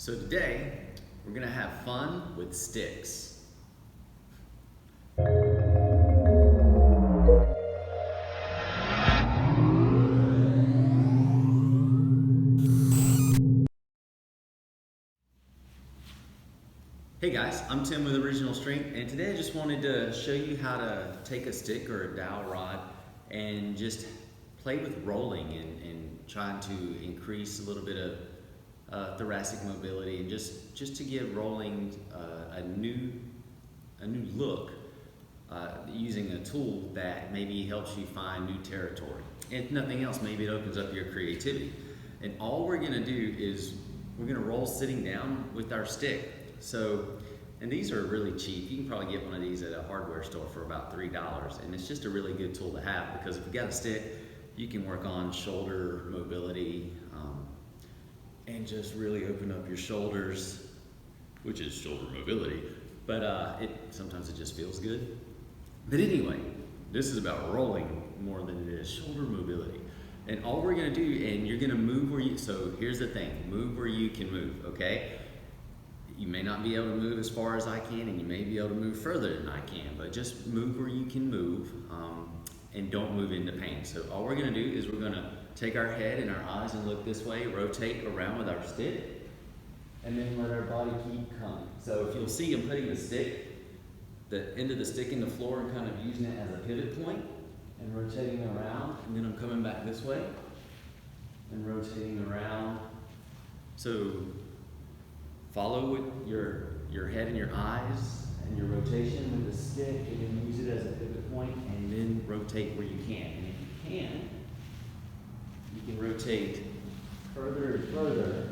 So today, we're gonna have fun with sticks. Hey guys, I'm Tim with Original Strength, and today I just wanted to show you how to take a stick or a dowel rod and just play with rolling and trying to increase a little bit of thoracic mobility, and just to give rolling a new look using a tool that maybe helps you find new territory. If nothing else, maybe it opens up your creativity. And all we're gonna do is we're gonna roll sitting down with our stick. So, and these are really cheap. You can probably get one of these at a hardware store for about $3, and it's just a really good tool to have, because if you got a stick, you can work on shoulder mobility and just really open up your shoulders, which is shoulder mobility, but sometimes it just feels good. But anyway, this is about rolling more than it is shoulder mobility. And all we're gonna do, and you're gonna move where you, so here's the thing, move where you can move, okay? You may not be able to move as far as I can, and you may be able to move further than I can, but just move where you can move, and don't move into pain. So all we're gonna do is we're gonna take our head and our eyes and look this way, rotate around with our stick, and then let our body keep coming. So if you'll see, I'm putting the end of the stick in the floor and kind of using it as a pivot point and rotating around, and then I'm coming back this way and rotating around. So follow with your head and your eyes and your rotation with the stick, and then use it as a pivot point, and then rotate where you can. And if you can rotate further and further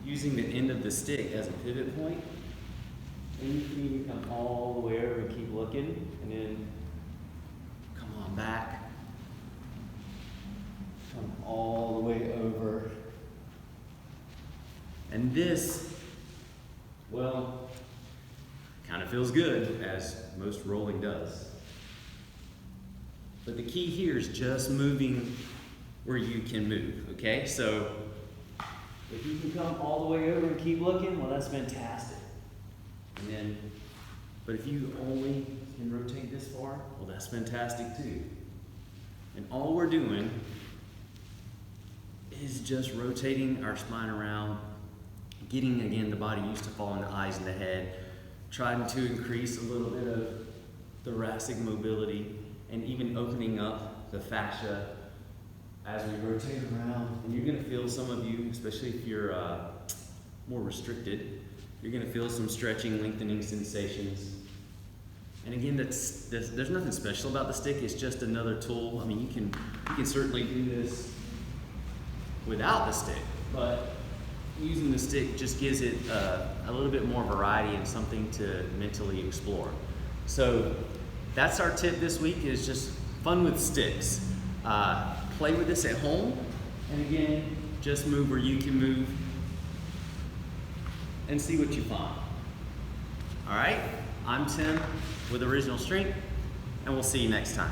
using the end of the stick as a pivot point. And you can even come all the way over and keep looking, and then come on back. Come all the way over. And this, well, kind of feels good, as most rolling does. But the key here is just moving where you can move, okay? So if you can come all the way over and keep looking, well, that's fantastic. And then, but if you only can rotate this far, well, that's fantastic too. And all we're doing is just rotating our spine around, getting, again, the body used to following the eyes and the head, trying to increase a little bit of thoracic mobility, and even opening up the fascia as we rotate around. And you're gonna feel, some of you, especially if you're more restricted, you're gonna feel some stretching, lengthening sensations. And again, there's nothing special about the stick. It's just another tool. I mean, you can certainly do this without the stick, but using the stick just gives it a little bit more variety and something to mentally explore. So that's our tip this week, is just fun with sticks. Play with this at home, and again, just move where you can move and see what you find. All right, I'm Tim with Original Strength, and we'll see you next time.